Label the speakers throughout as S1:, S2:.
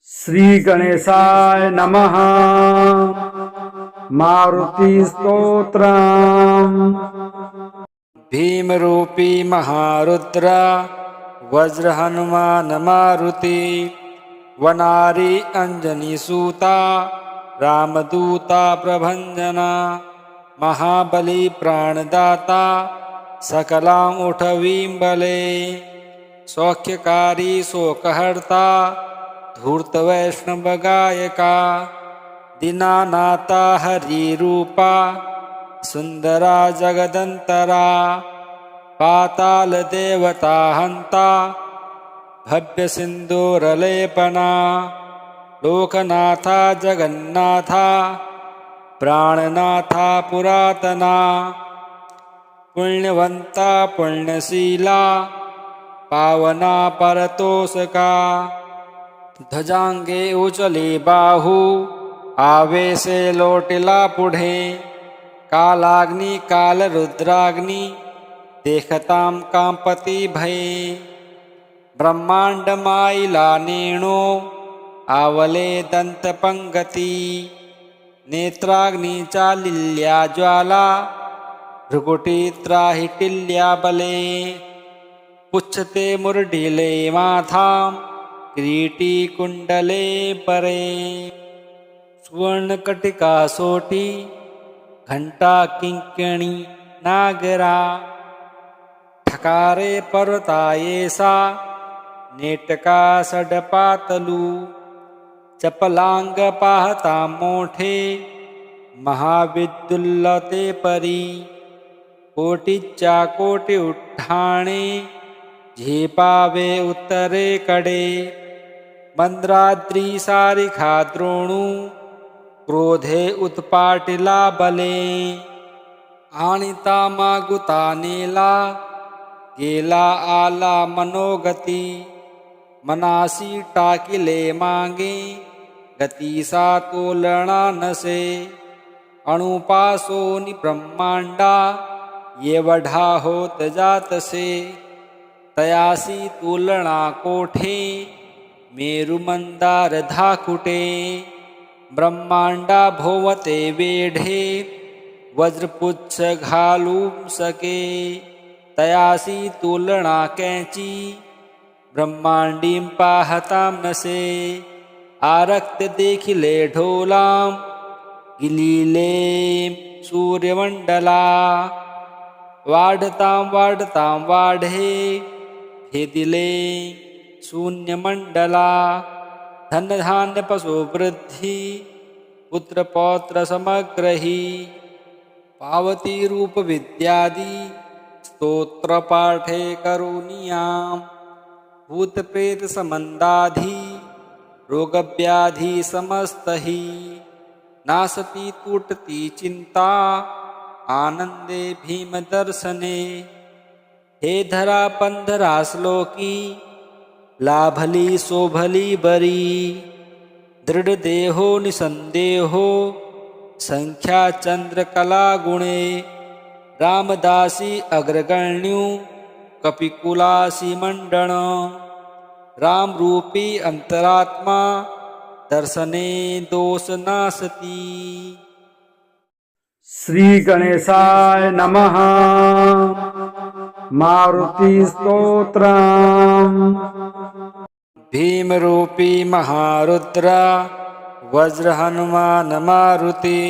S1: श्री गणेशाय नमः। मारुति स्तोत्रम्।
S2: भीमरूपी महारुद्र वज्र हनुमान मारुति वनारी अंजनी सूता रामदूता प्रभंजना महाबली प्राणदाता सकलां उठवीं बले सौख्यकारी शोकहर्ता धूर्त वैष्णव गायका दीनानाथा हरिरूपा सुंदरा जगदंतरा पाताल देवता हंता भव्य सिंदूरलेपना लोकनाथा जगन्नाथा प्राणनाथा पुरातना पुण्यवंता पुण्यशीला पावना परतोषका ध्वजांगे उचले बाहू आवेशे लोटिला पुढे कालाग्नि काल रुद्राग्नि देखताम कांपती भये ब्रह्मांड माईला नेणो आवले दंत पंगती नेत्राग्नि चालिल्या ज्वाला भृकुटी त्राहिटिल्या बले पुच्छते मुरडिले माथाम किरीटी कुंडले परे सुवर्णकटिका सोटी घंटा किंकिणी नागरा ठकारे पर्वतायेसा नेटका सडपातलू चपलांग पाहता मोठे महाविद्युल्लते परी कोटीच्या कोटी उठाणे झेपावे उत्तरेकडे मंद्राद्री सारिखा द्रोणू क्रोधे उत्पाटिला बले आणिता मागुता नेला गेला आला मनोगती मनासी टाकिले मागे गतीसा तोलणा नसे अणुपासोनी ब्रह्मांडा येवढा होत जातसे तयासी तुलना कोठे मेरु मंदार धाकुटे ब्रह्मांडा भोवते वेढे वज्रपुच्छ घालूं सके तयासी तुलना कैची ब्रह्मांडीं पाहतां नसे आरक्त देखिले ढोलां गिलिले सूर्यमंडला वाढतां वाढे भेदिले शून्यमंडला धनधान्य पशु वृद्धि पुत्र पौत्र समग्रही पावती रूप विद्यादि स्तोत्र पाठे करुणियां भूत प्रेत समंदाधि रोग व्याधि समस्तहि नासती टूटती चिंता आनंदे भीम दर्शने हे धरा पंधरा श्लोकी लाभली शोभली बरी दृढ़ देहो निसंदेहो संख्या चंद्रकला गुणे रामदासी अग्रगण्यु कपिकुलासी मंडन राम रूपी अंतरात्मा दर्शने दोष नासती।
S1: श्री गणेशाय नमः। मारुति स्तोत्रम्।
S2: भीमरूपी महारुद्र वज्र हनुमान मारुति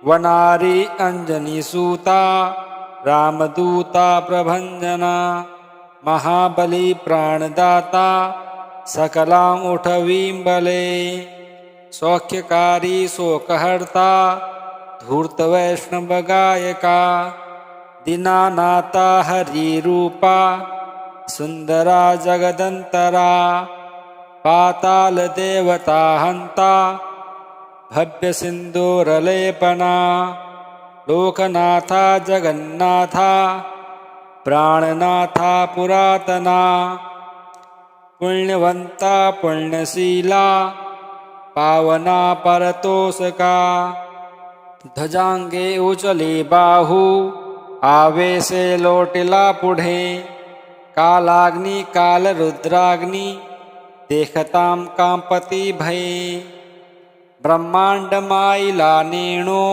S2: वनारी अंजनी सूता रामदूता प्रभंजना महाबली प्राणदाता सकलां उठवीं बले सौख्यकारी शोकहर्ता धूर्त वैष्णव गायका दीनानाथा हरिरूपा सुंदरा जगदंतरा पाताल देवता हंता भव्य सिंदूरलेपना लोकनाथा जगन्नाथा प्राणनाथा पुरातना पुण्यवंता पुण्यशीला पावना परतोषका ध्वजांगे उचले बाहू आवेशे लोटिला पुढे कालाग्नि काल रुद्राग्नि देखतां कांपती भये ब्रह्मांड माईला नेणो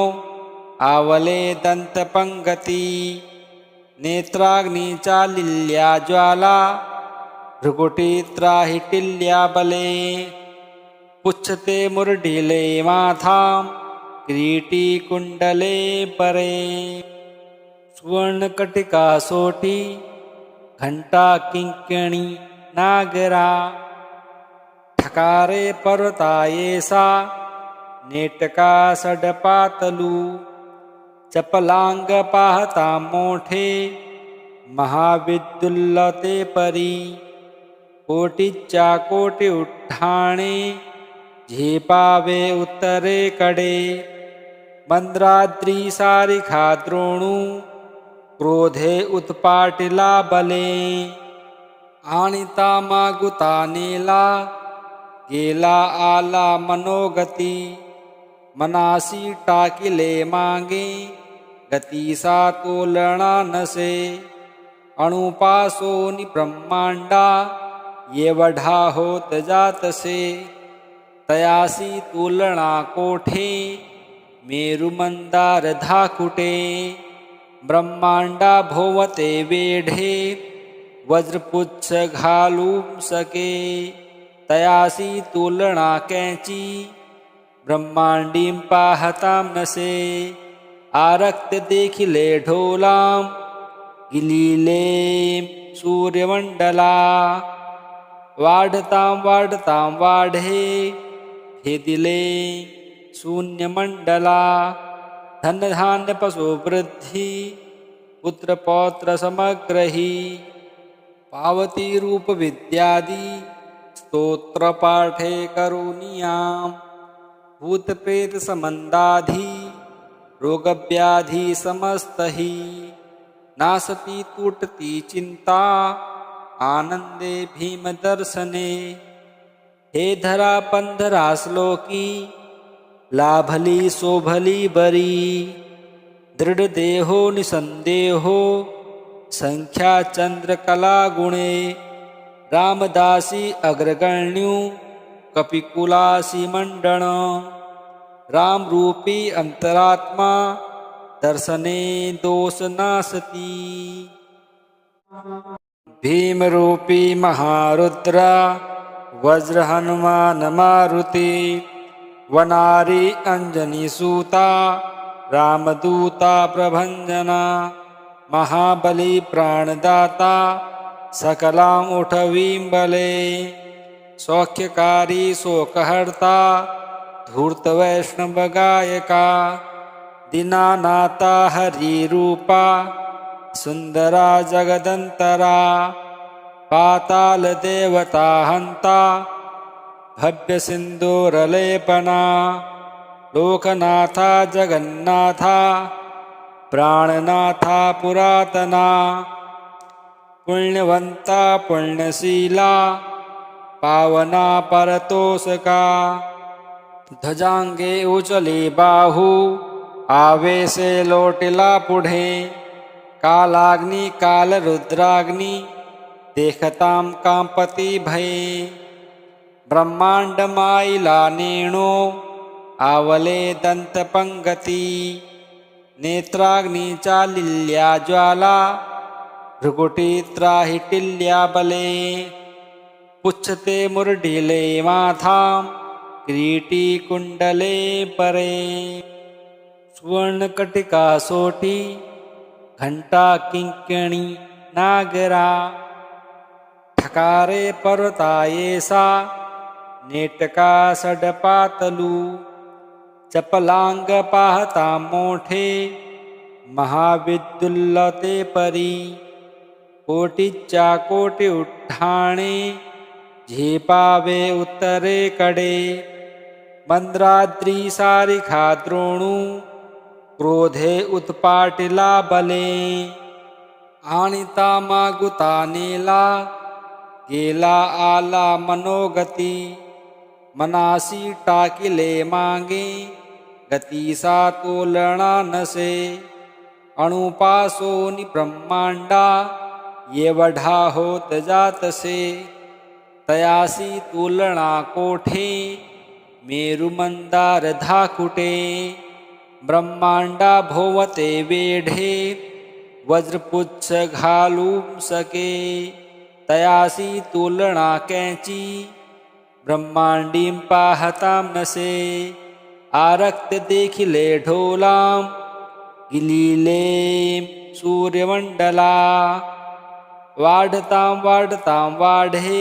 S2: आवले दंतपंगती नेत्राग्नी चालिल्या ज्वाला भृकुटी त्राहिटिल्या बले पुच्छते मुरडिले माथां किरीटी कुंडले परे सुवर्णकटिका सोटी घंटा किंकिणी नागरा ठकारे पर्वता येसा नेटका सडपातलू चपलांग पाहता मोठे महाविद्युल्लते परी कोटीच्या कोटी उठाणे झेपावे उत्तरेकडे मंद्राद्री सारिखा द्रोणू क्रोधे उत्पाटिला बले आणिता मागुता नेला गेला आला मनोगती मनासी टाकिले मागे गतीसा तोलना नसे अणुपासोनी ब्रह्मांडा येवढा होत जातसे तयासी तुलना कोठे मेरु मंदार धाकुटे ब्रह्मांडा भोवते वेढे वज्रपुच्छ घालूं सके तयासी तुलना कैची ब्रह्मांडीं पाहतां नसे आरक्त देखिले ढोलां गिलिले सूर्यमंडला वाढतां वाढतां वाढे भेदिले शून्यमंडला धनधान्य पशु वृद्धि पुत्र पौत्र समग्रही पावती रूप विद्यादि स्तोत्र पाठे करुणियां भूत प्रेत समंदाधि रोग व्याधि समस्तहि नासती तुटती चिंता आनंदे भीम दर्शने हे धरा पंधरा श्लोकी लाभली शोभली बरी दृढ देहो निसंदेहो संख्या चंद्रकला गुणे रामदासी अग्रगण्यू कपिकुलासी मंडण राम रूपी अंतरात्मा दर्शने दोष नासती भीम रूपी महारुद्रा वज्र हनुमान मारुति वनारी अंजनी सूता रामदूता प्रभंजना महाबली प्राणदाता सकलां उठवीं बले सौख्यकारी शोकहर्ता धूर्त वैष्णव गायका दीनानाथा हरिरूपा सुंदरा जगदंतरा पाताल देवता हंता भव्य सिंदूरलेपना लोकनाथा जगन्नाथा प्राणनाथा पुरातना पुण्यवंता पुण्यशीला पावना परतोषका ध्वजांगे उचली बाहू आवेसे लोटिला पुढे कालाग्नी कालरुद्राग्नी देखतां कांपती भये ब्रह्मांड माईला नेणो आवले दंतपंगती नेत्राग्नी चालिल्या ज्वाला भृकुटी त्राहिटिल्या बले पुच्छते मुरडिले माथां किरीटी कुंडले परे सुवर्णकटिका सोटी घंटा किंकिणी नागरा ठकारे पर्वता येसा नेटका सडपातलू चपलांग पाहता मोठे महाविद्युल्लते परी कोटीच्या कोटी उठाणे झेपावे उत्तरेकडे मंद्राद्री सारिखा द्रोणू क्रोधे उत्पाटिला बले आणिता मागुता नेला गेला आला मनोगती मनासी टाकिले मागे गतीसा तोलना नसे अणुपासोनी ब्रह्मांडा येवढा होत जातसे तयासी तुलना कोठे मेरु मंदार धाकुटे ब्रह्मांडा भोवते वेढे वज्रपुच्छ घालूं सके तयासी तुलना कैची ब्रह्मांडीं पाहतां नसे आरक्त देखिले ढोलां गिलीले सूर्यमंडला वाढतां वाढतां वाढे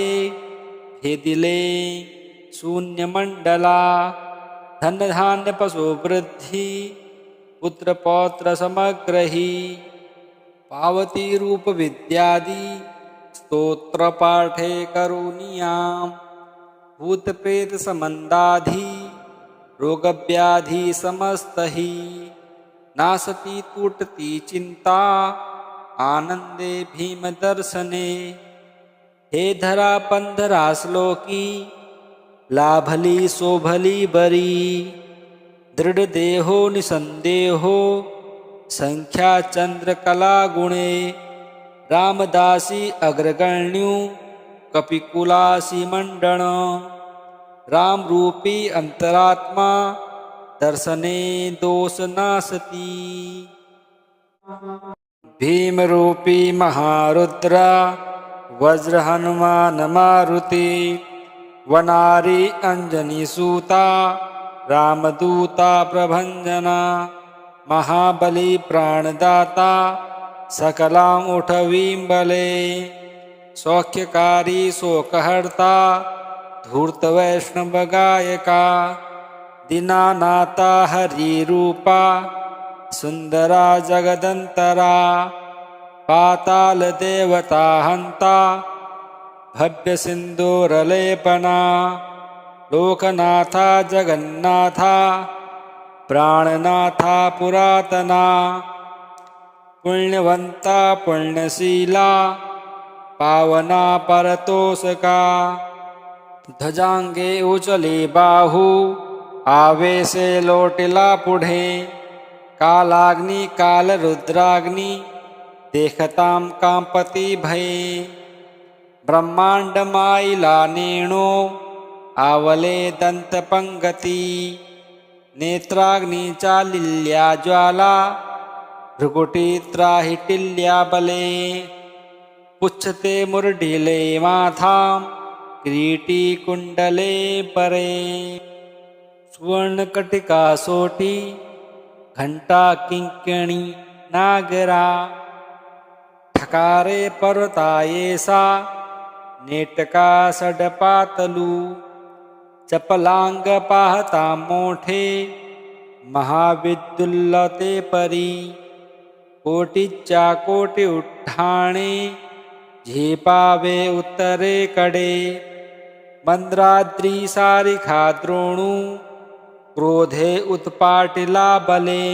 S2: भेदिले शून्यमंडला धनधान्य पशु वृद्धि पुत्र पौत्र समग्रही पावती रूप विद्यादि स्तोत्र पाठे करुणियां भूत प्रेत समंदाधि रोग व्याधि समस्तहि नासती टूटती चिंता आनंदे भीम दर्शने हे धरा पंधरा श्लोकी लाभली शोभली बरी दृढ़ देहो निसंदेहो संख्या चंद्र कला गुणे रामदासी अग्रगण्यु कपिकुलासी मंडण राम रूपी अंतरात्मा दर्शने दोष नासती भीम रूपी महारुद्रा वज्र हनुमान मारुति वनारी अंजनी सूता रामदूता प्रभंजना महाबली प्राणदाता सकलां उठवीं बले सौख्यकारी शोकहर्ता धूर्त वैष्णव गायका दीनानाथा हरिरूपा सुंदरा जगदंतरा पाताल देवता हंता भव्य सिंदूरलेपना लोकनाथा जगन्नाथा प्राणनाथा पुरातना पुण्यवंता पुण्यशीला पावना परतोषका ध्वजांगे उचले बाहू आवेशे लोटिला पुढे कालाग्नि काल रुद्राग्नि देखतां कांपती भये ब्रह्मांड माईला नेणो आवले दंतपंगती नेत्राग्नि चालिल्या ज्वाला भृकुटी त्राहिटिल्या बले पुच्छते मुरडिले माथां किरीटी कुंडले परे सुवर्णकटिका सोटी घंटा किंकिणी नागरा ठकारे पर्वतायेसा नेटका सडपातलू चपलांग पाहता मोठे महाविद्युल्लते परी कोटीच्या कोटी उठाणे झेपावे उत्तरे कडे मंद्राद्री सारिखा द्रोणू क्रोधे उत्पाटिला बले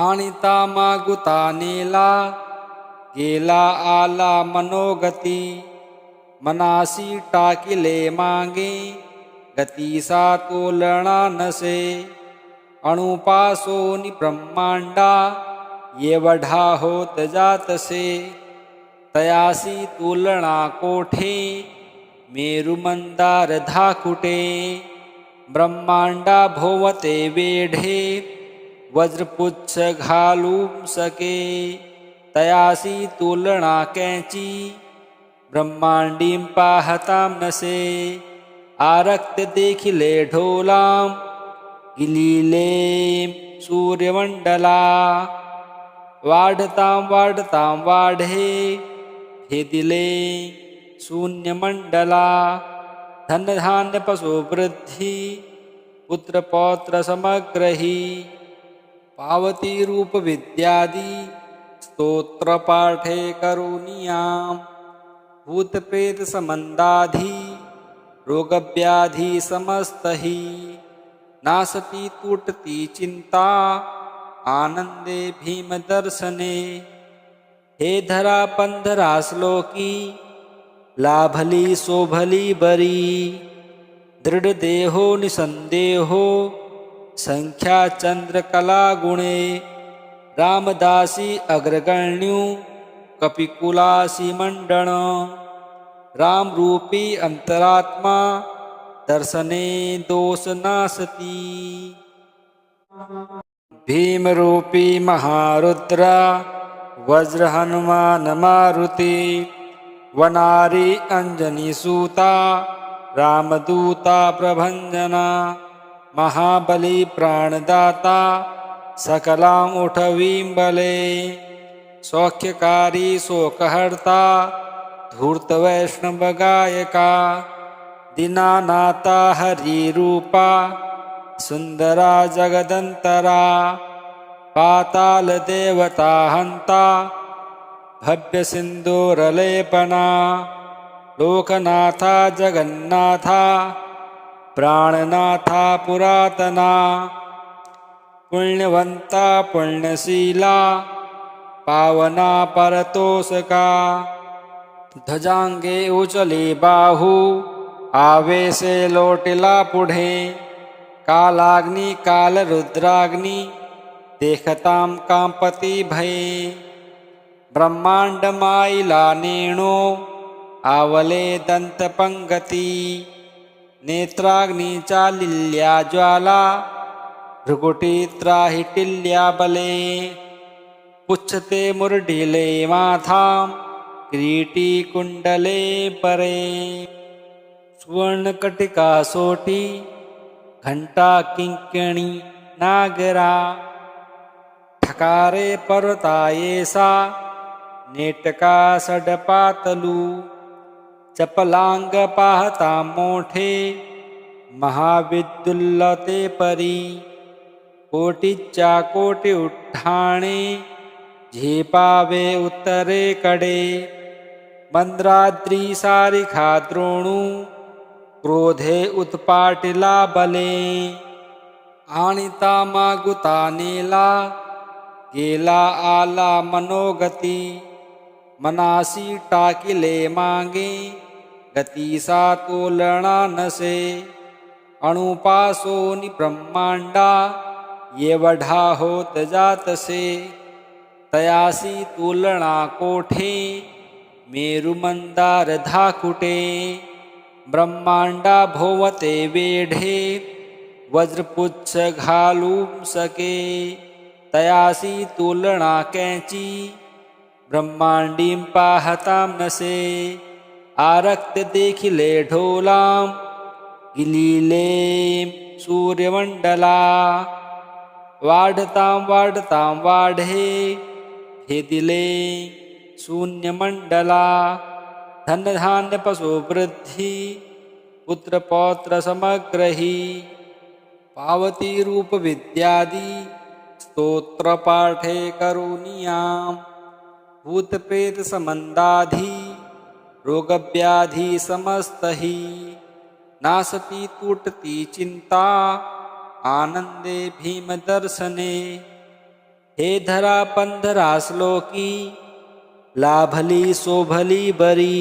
S2: आणिता मागुता नेला गेला आला मनोगती मनासी टाकिले मागे गतीसा तोलना नसे अणुपासोनी ब्रह्मांडा येवढा होत जातसे तयासी तुलना कोठे मेरु मंदार धाकुटे ब्रह्मांडा भोवते वेढे वज्रपुच्छ घालूं सके तयासी तुलना कैची ब्रह्मांडीं पाहतां नसे आरक्त देखिले ढोलां गिलीले सूर्यमंडला वाढतां वाढतां वाढे भेदिले शून्यमंडला धनधान्य पशु वृद्धि पुत्र पौत्र समग्रही पावती रूप विद्यादि स्तोत्र पाठे करुणियां भूत प्रेत समंदाधि रोग व्याधि समस्तहि नासती टूटती चिंता आनंदे भीम दर्शने हे धरा पंधरा श्लोकी लाभली शोभली बरी दृढ़ देहो निसंदेहो संख्या चंद्र कला गुणे रामदासी अग्रगण्यु कपिकुलासी मंडण रामरूपी अंतरात्मा दर्शने दोष नासती। भीमरूपी महारुद्र वज्र हनुमान मारुति वनारी अंजनी सूता रामदूता प्रभंजना महाबली प्राणदाता सकलां उठवीं बले सौख्यकारी शोकहर्ता धूर्त वैष्णव गायका दीनानाथा हरिरूपा सुंदरा जगदंतरा पाताल देवता हंता भव्य सिंदूरलेपना लोकनाथा जगन्नाथा प्राणनाथा पुरातना पुण्यवंता पुण्यशीला पावना परतोषका ध्वजांगे उचले बाहू आवेशे लोटिला पुढे कालाग्नि काल रुद्राग्नि देखतां कांपती भये ब्रह्मांड माईला नेणो आवले दंतपंगती नेत्राग्नी चालिल्या ज्वाला भृकुटी त्राहिटिल्या बले पुच्छते मुरडिले माथां किरीटी कुंडले परे सुवर्णकटिका सोटी घंटा किंकिणी नागरा ठकारे पर्वतायेसा नेटका सडपातलू चपलांग पाहता मोठे महाविद्युल्लते परी कोटीच्या कोटी उठाणे झेपावे उत्तरेकडे मंद्राद्री सारिखा द्रोणू क्रोधे उत्पाटिला बले आणिता मागुता नेला गेला आला मनोगती मनासी टाकिले मागे गतीसा तोलना नसे अणुपासोनी ब्रह्मांडा येवढा होत जातसे तयासी तुलना कोठे मेरु मंदार धाकुटे ब्रह्मांडा भोवते वेढे वज्रपुच्छ घालूं सके तयासी तुलना कैची ब्रह्मांडीं पाहतां नसे आरक्त देखिले ढोलां गिलिले सूर्यमंडला वाढतां वाढतां वाढे भेदिले शून्यमंडला धनधान्य पशु वृद्धि पुत्र पौत्र समग्रही पावती रूप विद्यादि स्तोत्र पाठे करुणियां भूत प्रेत समंदाधि रोग व्याधि समस्तहि नासती तुटती चिंता आनंदे भीम दर्शने हे धरा पंधरा श्लोकी लाभली शोभली बरी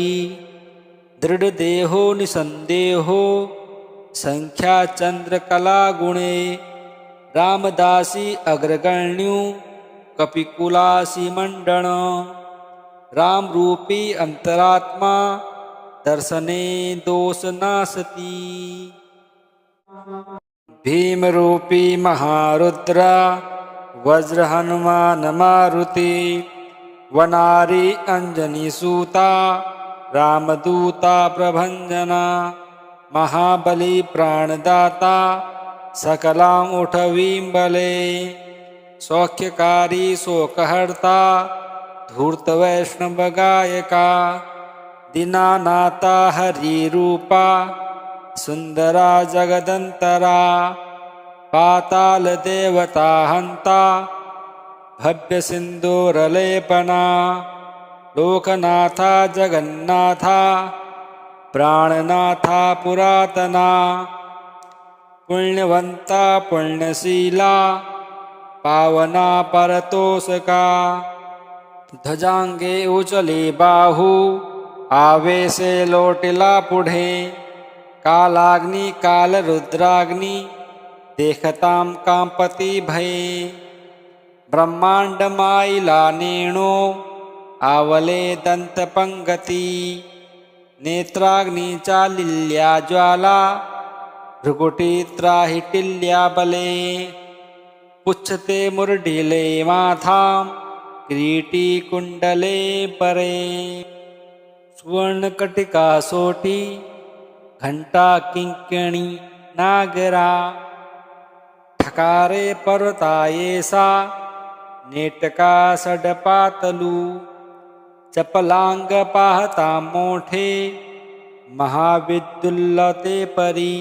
S2: दृढ देहो निसंदेहो संख्या चंद्रकला गुणे रामदासी अग्रगण्यू कपिकुलासी मंडण रामरूपी अंतरात्मा दर्शने दोष नासती भीमरूपी महारुद्र वज्र हनुमान मारुति वनारी अंजनी सूता रामदूता प्रभंजना महाबली प्राणदाता सकलां उठवीं बले सौख्यकारी शोकहर्ता धूर्त वैष्णव गायका दीनानाथा हरिरूपा सुंदरा जगदंतरा पाताल देवता हंता भव्य सिंदूरलेपना लोकनाथा जगन्नाथा प्राणनाथा पुरातना पुण्यवंता पुण्यशीला पावना परतोषका ध्वजांगे उचले बाहू आवेशे लोटिला पुढे कालाग्नि काल रुद्राग्नि देखतां कांपती भये ब्रह्मांड माईला नेणो आवले दंतपंगती नेत्राग्नी चालिल्या ज्वाला भृकुटी त्राहिटिल्या बले पुच्छते मुरडिले माथाम किरीटी कुंडले परे सुवर्णकटिका सोटी घंटा किंकिणी नागरा ठकारे पर्वतायेसा नेटका सडपातलू चपलांग पाहता मोठे महाविद्युल्लते परी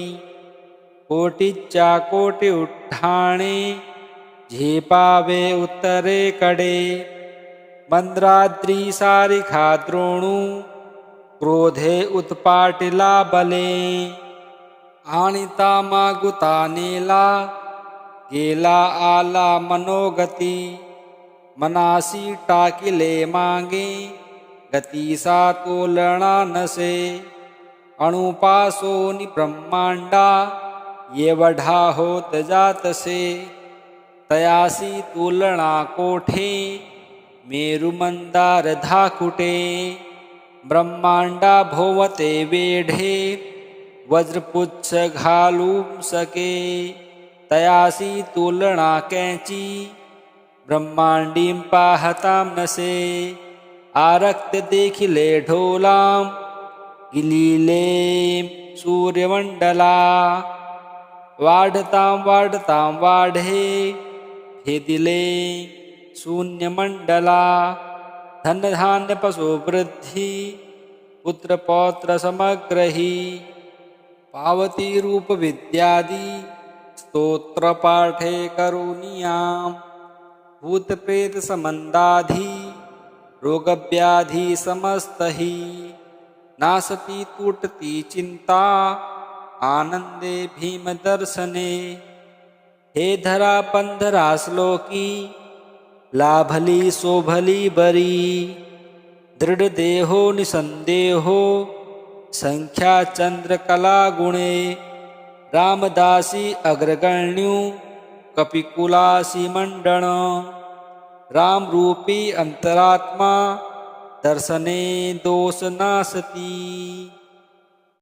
S2: कोटीच्या कोटी उठाणे झेपावे उत्तरेकडे मंद्राद्री सारिखा द्रोणू क्रोधे उत्पाटिला बले आणिता मागुता नेला गेला आला मनोगती मनासी टाकिले मागे गतीसा तोलना नसे अणुपासोनी ब्रह्मांडा येवढा होत जातसे तयासी तुलना कोठे मेरु मंदार धाकुटे ब्रह्मांडा भोवते वेढे वज्रपुच्छ घालून सके तयासी तुलना कैची ब्रह्मांडीं पाहतां नसे आरक्त देखिले ढोलां गिलिले सूर्यमंडला वाढतां वाढे भेदिले शून्यमंडला धनधान्य पशु वृद्धि पुत्र पौत्र समग्रही पावती रूप विद्यादि स्तोत्र पाठे करुणियां भूत प्रेत समंदाधि रोग व्याधि समस्तहि नासती तुटती चिंता आनंदे भीम दर्शने हे धरा पंधरा श्लोकी लाभली शोभली बरी दृढ देहो निसंदेहो संख्या चंद्रकला गुणे रामदासी अग्रगण्यू कपिकुलासी मंडण रामरूपी अंतरात्मा दर्शने दोष नासती।